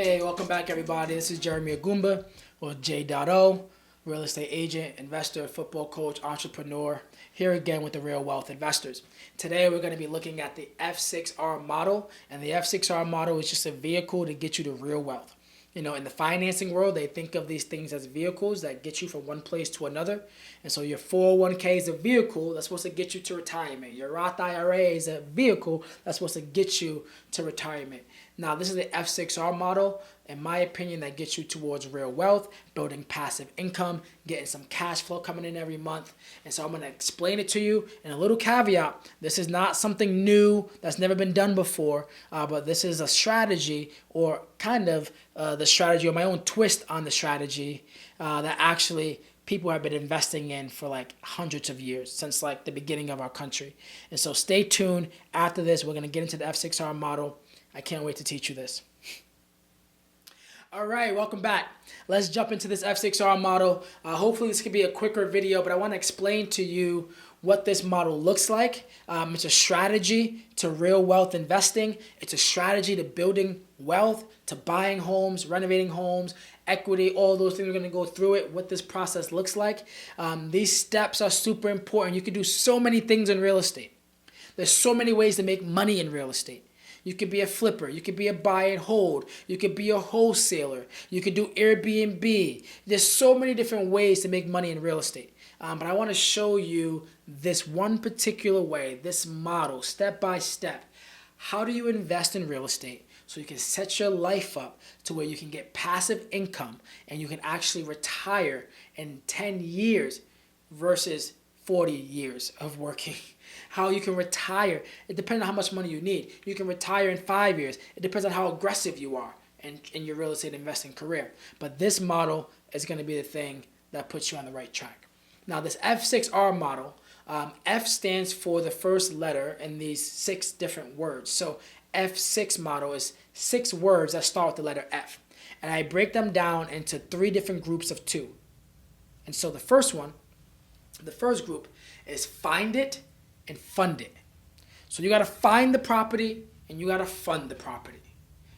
Hey, welcome back everybody. This is Jeremy Ogunba, or J.O, real estate agent, investor, football coach, entrepreneur, here again with the Real Wealth Investors. Today we're going to be looking at the F6R model, and the F6R model is just a vehicle to get you to real wealth. You know, in the financing world, they think of these things as vehicles that get you from one place to another. And so your 401k is a vehicle that's supposed to get you to retirement. Your Roth IRA is a vehicle that's supposed to get you to retirement. Now, this is the F6R model, in my opinion, that gets you towards real wealth, building passive income, getting some cash flow coming in every month. And so I'm going to explain it to you. And a little caveat, this is not something new that's never been done before, but this is a strategy, or kind of the strategy, or my own twist on the strategy that actually people have been investing in for like hundreds of years, since like the beginning of our country. And so stay tuned. After this, we're going to get into the F6R model. I can't wait to teach you this. All right, welcome back. Let's jump into this F6R model. Hopefully this could be a quicker video, but I want to explain to you what this model looks like. It's a strategy to real wealth investing. It's a strategy to building wealth, to buying homes, renovating homes, equity, all those things. We're going to go through it, what this process looks like. These steps are super important. You can do so many things in real estate. There's so many ways to make money in real estate. You could be a flipper. You could be a buy and hold. You could be a wholesaler. You could do Airbnb. There's so many different ways to make money in real estate. But I want to show you this one particular way, this model, step by step. How do you invest in real estate so you can set your life up to where you can get passive income and you can actually retire in 10 years versus 40 years of working? How you can retire, it depends on how much money you need. You can retire in 5 years. It depends on how aggressive you are in your real estate investing career. But this model is going to be the thing that puts you on the right track. Now, this F6R model, F stands for the first letter in these 6 different words. So F6 model is 6 words that start with the letter F. And I break them down into 3 different groups of 2. And so the first group is find it and fund it. So you got to find the property and you got to fund the property.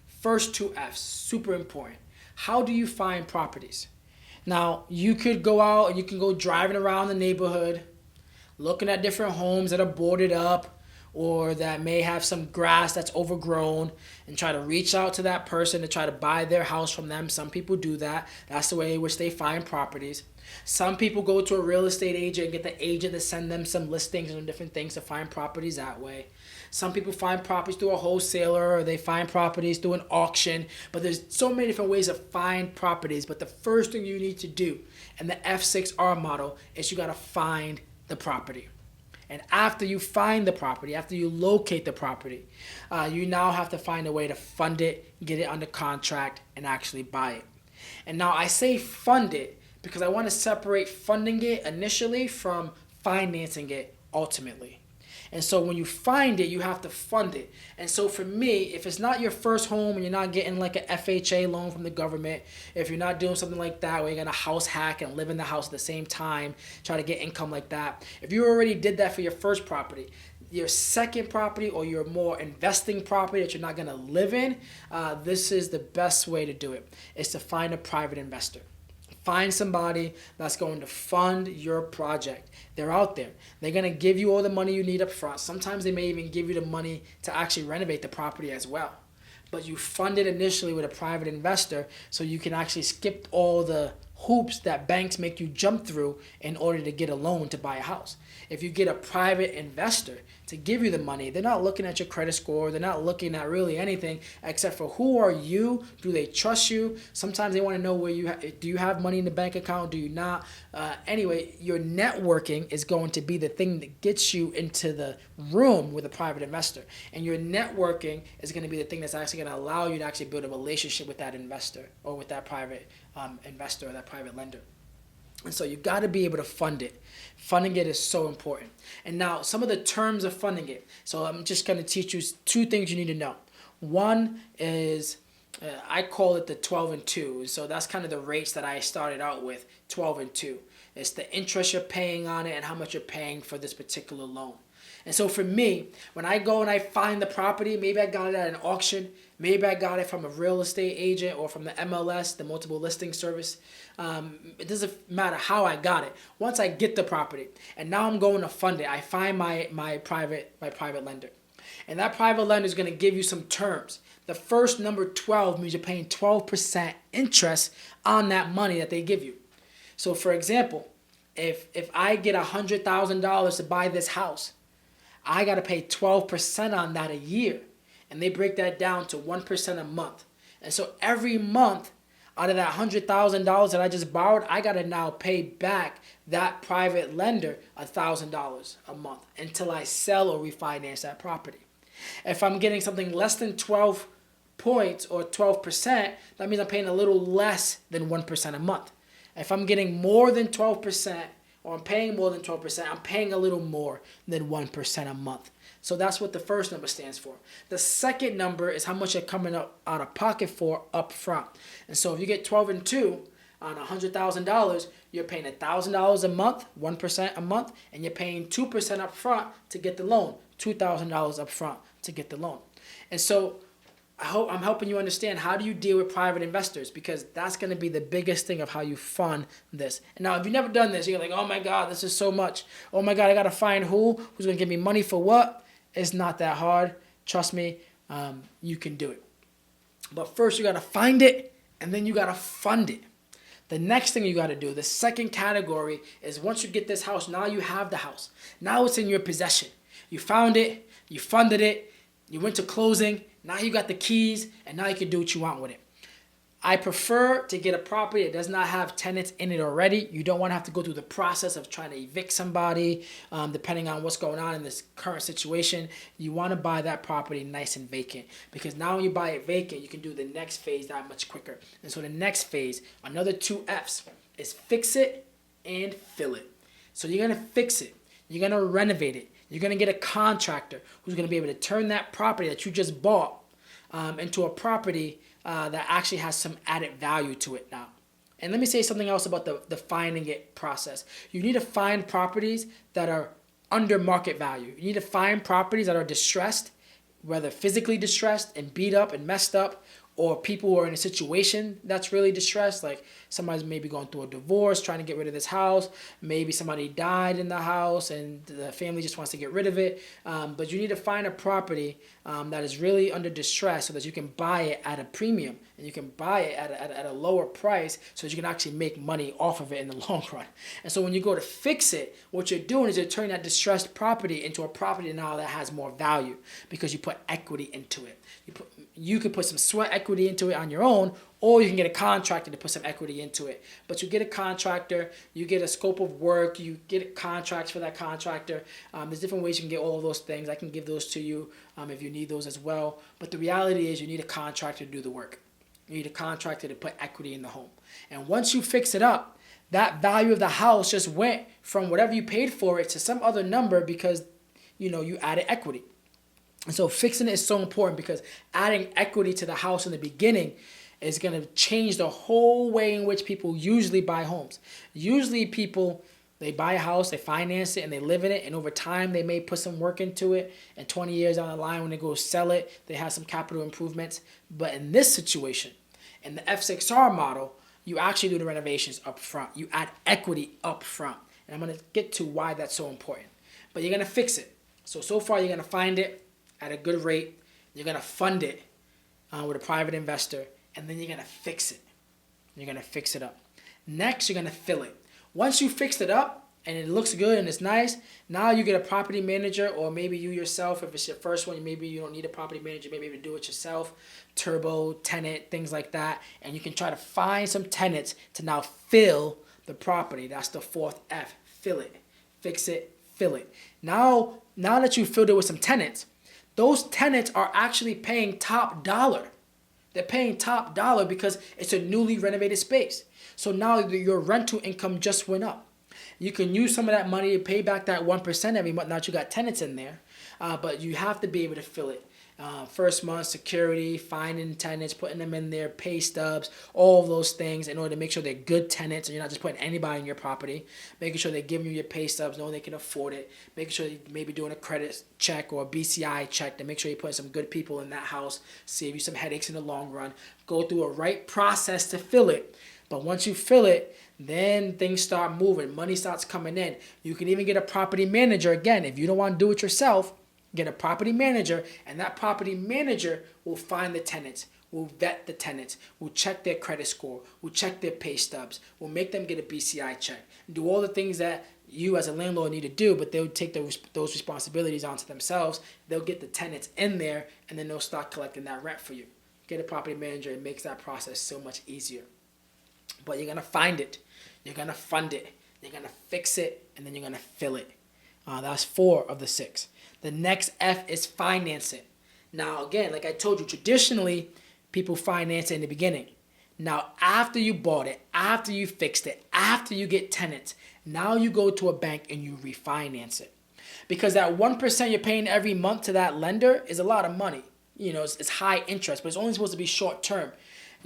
First 2 F's, super important. How do you find properties? Now, you could go out and you can go driving around the neighborhood, looking at different homes that are boarded up or that may have some grass that's overgrown, and try to reach out to that person to try to buy their house from them. Some people do that. That's the way in which they find properties. Some people go to a real estate agent and get the agent to send them some listings and different things to find properties that way. Some people find properties through a wholesaler, or they find properties through an auction. But there's so many different ways to find properties. But the first thing you need to do in the F6R model is you got to find the property. And after you find the property, after you locate the property, you now have to find a way to fund it, get it under contract, and actually buy it. And now I say fund it because I want to separate funding it initially from financing it ultimately. And so when you find it, you have to fund it. And so for me, if it's not your first home and you're not getting like an FHA loan from the government, if you're not doing something like that where you're going to house hack and live in the house at the same time, try to get income like that, if you already did that for your first property, your second property or your more investing property that you're not going to live in, this is the best way to do it, is to find a private investor. Find somebody that's going to fund your project. They're out there. They're going to give you all the money you need up front. Sometimes they may even give you the money to actually renovate the property as well. But you fund it initially with a private investor so you can actually skip all the hoops that banks make you jump through in order to get a loan to buy a house. If you get a private investor to give you the money, they're not looking at your credit score. They're not looking at really anything except for who are you? Do they trust you? Sometimes they want to know where do you have money in the bank account? Do you not? Anyway, your networking is going to be the thing that gets you into the room with a private investor. And your networking is going to be the thing that's actually going to allow you to actually build a relationship with that investor or with that private investor or that private lender. And so you got to be able to fund it. Funding it is so important. And now some of the terms of funding it. So I'm just going to teach you 2 things you need to know. One is I call it the 12 and 2. So that's kind of the rates that I started out with, 12 and 2. It's the interest you're paying on it and how much you're paying for this particular loan. And so for me, when I go and I find the property, maybe I got it at an auction, maybe I got it from a real estate agent or from the MLS, the multiple listing service. It doesn't matter how I got it. Once I get the property, and now I'm going to fund it, I find my private lender. And that private lender is going to give you some terms. The first number 12 means you're paying 12% interest on that money that they give you. So for example, if I get $100,000 to buy this house, I got to pay 12% on that a year. And they break that down to 1% a month. And so every month, out of that $100,000 that I just borrowed, I got to now pay back that private lender $1,000 a month until I sell or refinance that property. If I'm getting something less than 12 points or 12%, that means I'm paying a little less than 1% a month. If I'm getting more than 12% or I'm paying more than 12%, I'm paying a little more than 1% a month. So that's what the first number stands for. The second number is how much you're coming up out of pocket for up front. And so if you get 12 and 2 on $100,000, you're paying $1,000 a month, 1% a month, and you're paying 2% up front to get the loan, $2,000 up front to get the loan. And so I hope I'm helping you understand how do you deal with private investors, because that's going to be the biggest thing of how you fund this. And now, if you've never done this, you're like, oh my God, this is so much. Oh my God, I got to find who's going to give me money for what? It's not that hard. Trust me, you can do it. But first, you got to find it, and then you got to fund it. The next thing you got to do, the second category, is once you get this house, now you have the house. Now it's in your possession. You found it, you funded it, you went to closing, now you got the keys, and now you can do what you want with it. I prefer to get a property that does not have tenants in it already. You don't want to have to go through the process of trying to evict somebody, depending on what's going on in this current situation. You want to buy that property nice and vacant, because now when you buy it vacant, you can do the next phase that much quicker. And so the next phase, another 2 F's, is fix it and fill it. So you're going to fix it. You're going to renovate it. You're going to get a contractor who's going to be able to turn that property that you just bought into a property that actually has some added value to it now. And let me say something else about the finding it process. You need to find properties that are under market value. You need to find properties that are distressed, whether physically distressed and beat up and messed up, or people who are in a situation that's really distressed, like somebody's maybe going through a divorce, trying to get rid of this house. Maybe somebody died in the house and the family just wants to get rid of it. But you need to find a property that is really under distress so that you can buy it at a premium and you can buy it at a lower price so that you can actually make money off of it in the long run. And so when you go to fix it, what you're doing is you're turning that distressed property into a property now that has more value because you put equity into it. You can put some sweat equity into it on your own, or you can get a contractor to put some equity into it. But you get a contractor, you get a scope of work, you get contracts for that contractor. There's different ways you can get all of those things. I can give those to you if you need those as well. But the reality is you need a contractor to do the work. You need a contractor to put equity in the home. And once you fix it up, that value of the house just went from whatever you paid for it to some other number because you added equity. And so fixing it is so important because adding equity to the house in the beginning is going to change the whole way in which people usually buy homes. Usually people, they buy a house, they finance it, and they live in it. And over time, they may put some work into it. And 20 years down the line, when they go sell it, they have some capital improvements. But in this situation, in the F6R model, you actually do the renovations up front. You add equity up front. And I'm going to get to why that's so important. But you're going to fix it. So far, you're going to find it at a good rate. You're going to fund it with a private investor, and then you're going to fix it. You're going to fix it up. Next, you're going to fill it. Once you fixed it up and it looks good and it's nice, now you get a property manager, or maybe you yourself, if it's your first one, maybe you don't need a property manager, maybe you do it yourself, turbo, tenant, things like that, and you can try to find some tenants to now fill the property. That's the 4th F, fill it. Fix it, fill it. Now that you've filled it with some tenants, those tenants are actually paying top dollar. They're paying top dollar because it's a newly renovated space. So now your rental income just went up. You can use some of that money to pay back that 1% every month now that you got tenants in there. But you have to be able to fill it. First month security, finding tenants, putting them in their pay stubs, all of those things in order to make sure they're good tenants and you're not just putting anybody in your property. Making sure they're giving you your pay stubs, knowing they can afford it. Making sure you're maybe doing a credit check or a BCI check to make sure you're putting some good people in that house, save you some headaches in the long run. Go through a right process to fill it. But once you fill it, then things start moving. Money starts coming in. You can even get a property manager. Again, if you don't want to do it yourself, get a property manager, and that property manager will find the tenants, will vet the tenants, will check their credit score, will check their pay stubs, will make them get a BCI check, do all the things that you as a landlord need to do, but they'll take those responsibilities onto themselves. They'll get the tenants in there, and then they'll start collecting that rent for you. Get a property manager. It makes that process so much easier. But you're going to find it. You're going to fund it. You're going to fix it, and then you're going to fill it. That's 4 of the 6. The next F is finance it. Now, again, like I told you, traditionally, people finance it in the beginning. Now, after you bought it, after you fixed it, after you get tenants, now you go to a bank and you refinance it. Because that 1% you're paying every month to that lender is a lot of money. You know, it's high interest, but it's only supposed to be short term.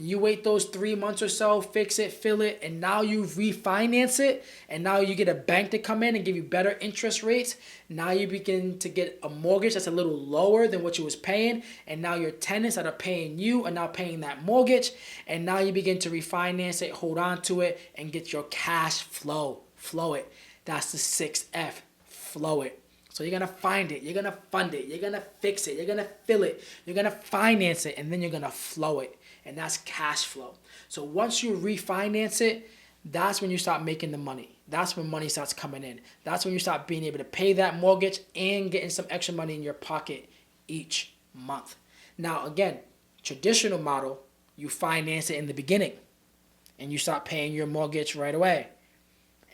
You wait those 3 months or so, fix it, fill it, and now you refinance it, and now you get a bank to come in and give you better interest rates. Now you begin to get a mortgage that's a little lower than what you was paying, and now your tenants that are paying you are now paying that mortgage, and now you begin to refinance it, hold on to it, and get your cash flow. Flow it. That's the 6th F. Flow it. So you're going to find it, you're going to fund it, you're going to fix it, you're going to fill it, you're going to finance it, and then you're going to flow it. And that's cash flow. So once you refinance it, that's when you start making the money. That's when money starts coming in. That's when you start being able to pay that mortgage and getting some extra money in your pocket each month. Now, again, traditional model, you finance it in the beginning and you start paying your mortgage right away.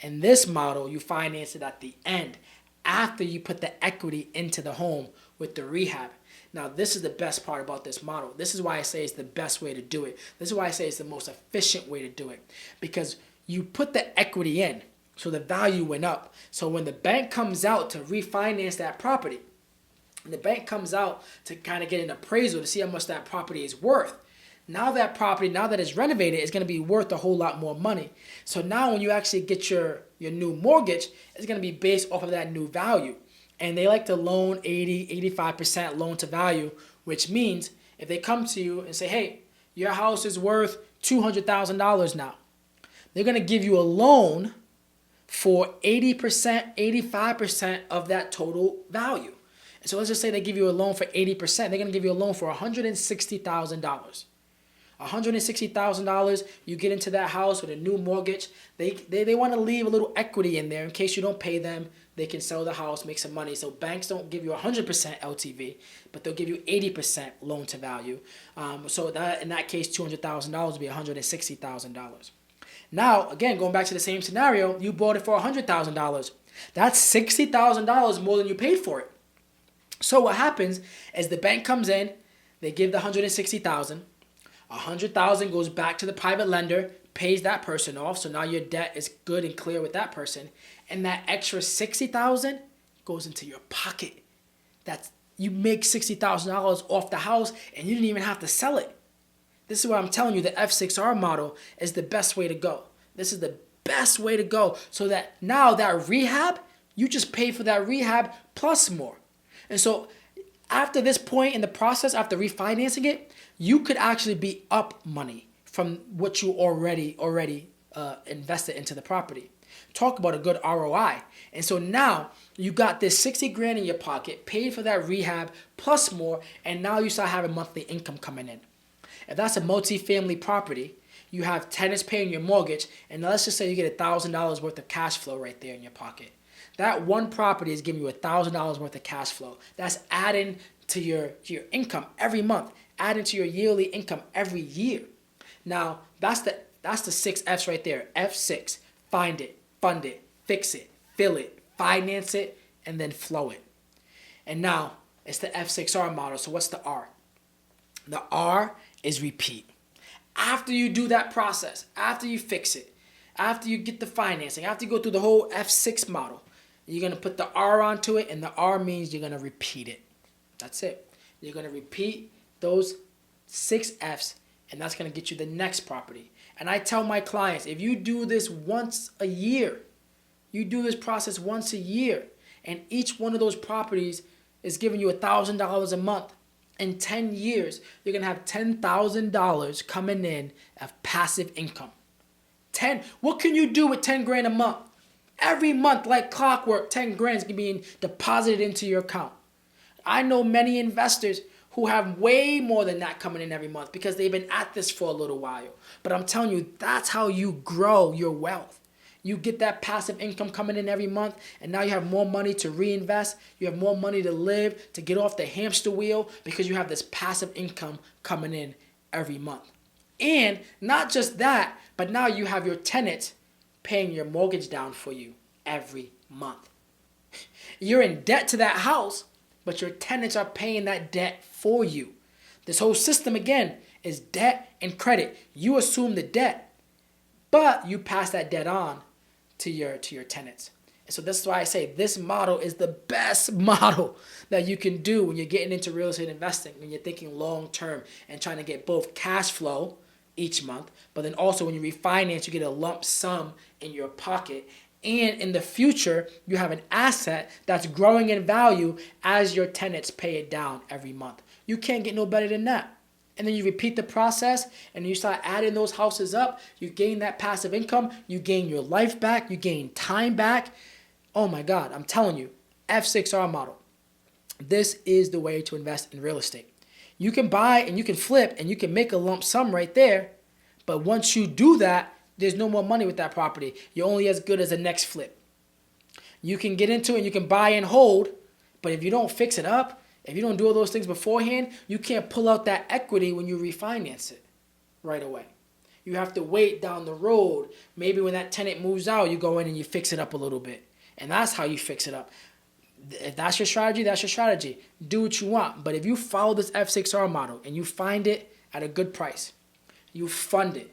In this model, you finance it at the end after you put the equity into the home with the rehab. Now, this is the best part about this model. This is why I say it's the best way to do it. This is why I say it's the most efficient way to do it. Because you put the equity in, so the value went up. So when the bank comes out to refinance that property, and the bank comes out to kind of get an appraisal to see how much that property is worth, now that property, now that it's renovated, is going to be worth a whole lot more money. So now when you actually get your new mortgage, it's going to be based off of that new value. And they like to loan 80, 85% loan to value, which means if they come to you and say, hey, your house is worth $200,000 now, they're going to give you a loan for 80%, 85% of that total value. And so let's just say they give you a loan for 80%. They're going to give you a loan for $160,000. $160,000, you get into that house with a new mortgage. They want to leave a little equity in there in case you don't pay them. They can sell the house, make some money. So banks don't give you 100% LTV, but they'll give you 80% loan to value. So that in that case, $200,000 would be $160,000. Now, again, going back to the same scenario, you bought it for $100,000. That's $60,000 more than you paid for it. So what happens is the bank comes in, they give the $160,000. $100,000 goes back to the private lender, pays that person off, so now your debt is good and clear with that person, and that extra $60,000 goes into your pocket. You make $60,000 off the house, and you didn't even have to sell it. This is what I'm telling you. The F6R model is the best way to go. This is the best way to go, so that now that rehab, you just pay for that rehab plus more. And so after this point in the process, after refinancing it, you could actually be up money from what you already invested into the property. Talk about a good ROI. And so now you got this 60 grand in your pocket, paid for that rehab plus more, and now you start having monthly income coming in. If that's a multi-family property, you have tenants paying your mortgage, and let's just say you get $1,000 worth of cash flow right there in your pocket. That one property is giving you $1,000 worth of cash flow. That's adding to your income every month, adding to your yearly income every year. Now, that's the 6 F's right there. F6, find it, fund it, fix it, fill it, finance it, and then flow it. And now, it's the F6R model. So what's the R? The R is repeat. After you do that process, after you fix it, after you get the financing, after you go through the whole F6 model, you're going to put the R onto it, and the R means you're going to repeat it. That's it. You're going to repeat those 6 F's, and that's going to get you the next property. And I tell my clients, if you do this once a year, you do this process once a year, and each one of those properties is giving you $1,000 a month. In 10 years, you're going to have $10,000 coming in of passive income. What can you do with 10 grand a month? Every month, like clockwork, 10 grand is being deposited into your account. I know many investors who have way more than that coming in every month because they've been at this for a little while. But I'm telling you, that's how you grow your wealth. You get that passive income coming in every month, and now you have more money to reinvest. You have more money to live, to get off the hamster wheel, because you have this passive income coming in every month. And not just that, but now you have your tenants paying your mortgage down for you every month. You're in debt to that house, but your tenants are paying that debt for you. This whole system, again, is debt and credit. You assume the debt, but you pass that debt on to your tenants. And so this is why I say this model is the best model that you can do when you're getting into real estate investing, when you're thinking long term and trying to get both cash flow each month, but then also when you refinance, you get a lump sum in your pocket. And in the future, you have an asset that's growing in value as your tenants pay it down every month. You can't get no better than that. And then you repeat the process and you start adding those houses up. You gain that passive income. You gain your life back. You gain time back. Oh my God, I'm telling you, F6R model. This is the way to invest in real estate. You can buy and you can flip and you can make a lump sum right there. But once you do that, there's no more money with that property. You're only as good as the next flip. You can get into it and you can buy and hold, but if you don't fix it up, if you don't do all those things beforehand, you can't pull out that equity when you refinance it right away. You have to wait down the road. Maybe when that tenant moves out, you go in and you fix it up a little bit. And that's how you fix it up. If that's your strategy, that's your strategy. Do what you want. But if you follow this F6R model and you find it at a good price, you fund it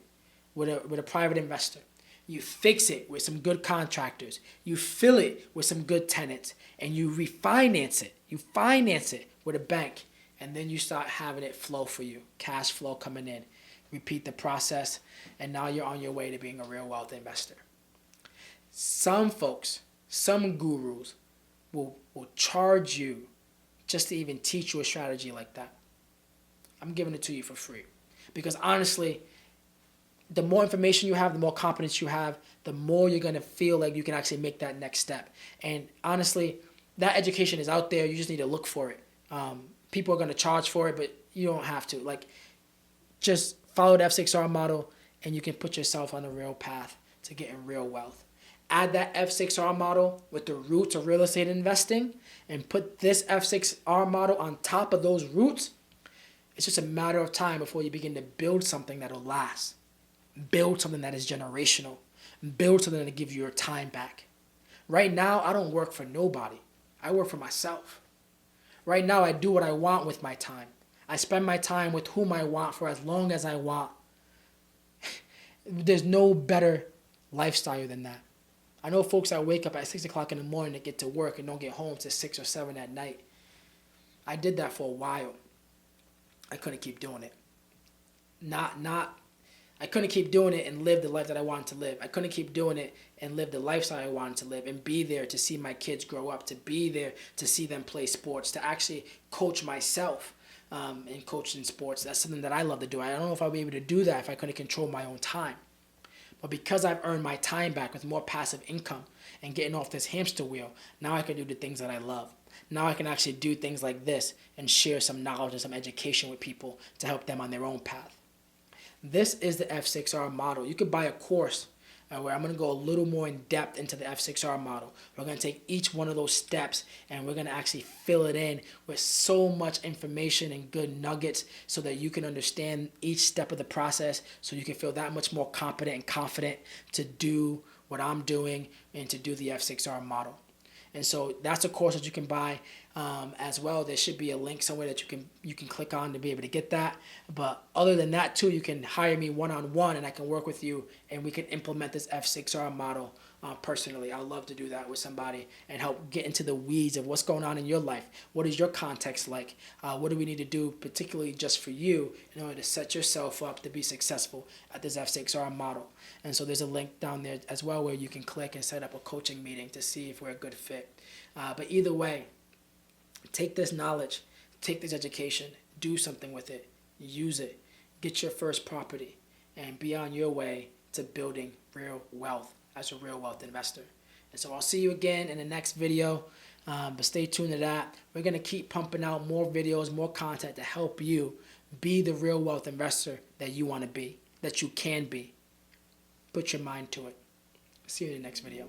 with a private investor, you fix it with some good contractors, you fill it with some good tenants, and you refinance it. You finance it with a bank, and then you start having it flow for you, cash flow coming in. Repeat the process, and now you're on your way to being a real wealth investor. Some folks, some gurus will charge you just to even teach you a strategy like that. I'm giving it to you for free. Because honestly, the more information you have, the more confidence you have, the more you're going to feel like you can actually make that next step. And honestly, that education is out there. You just need to look for it. People are going to charge for it, but you don't have to. Like, just follow the F6R model, and you can put yourself on a real path to getting real wealth. Add that F6R model with the roots of real estate investing, and put this F6R model on top of those roots. It's just a matter of time before you begin to build something that will last. Build something that is generational. Build something that gives you your time back. Right now, I don't work for nobody. I work for myself. Right now, I do what I want with my time. I spend my time with whom I want for as long as I want. There's no better lifestyle than that. I know folks that wake up at 6 o'clock in the morning to get to work and don't get home till 6 or 7 at night. I did that for a while. I couldn't keep doing it. I couldn't keep doing it and live the life that I wanted to live. I couldn't keep doing it and live the lifestyle I wanted to live and be there to see my kids grow up, to be there to see them play sports, to actually coach myself and coach in sports. That's something that I love to do. I don't know if I'd be able to do that if I couldn't control my own time. But because I've earned my time back with more passive income and getting off this hamster wheel, now I can do the things that I love. Now I can actually do things like this and share some knowledge and some education with people to help them on their own path. This is the F6R model. You could buy a course where I'm going to go a little more in depth into the F6R model. We're going to take each one of those steps and we're going to actually fill it in with so much information and good nuggets so that you can understand each step of the process, so you can feel that much more competent and confident to do what I'm doing and to do the F6R model. And so that's a course that you can buy as well. There should be a link somewhere that you can click on to be able to get that. But other than that too, you can hire me one-on-one and I can work with you and we can implement this F6R model personally. I would love to do that with somebody and help get into the weeds of what's going on in your life. What is your context like? What do we need to do particularly just for you in order to set yourself up to be successful at this F6R model? And so there's a link down there as well where you can click and set up a coaching meeting to see if we're a good fit. But either way, take this knowledge, take this education, do something with it, use it, get your first property, and be on your way to building real wealth as a real wealth investor. And so I'll see you again in the next video, but stay tuned to that. We're going to keep pumping out more videos, more content to help you be the real wealth investor that you want to be, that you can be. Put your mind to it. See you in the next video.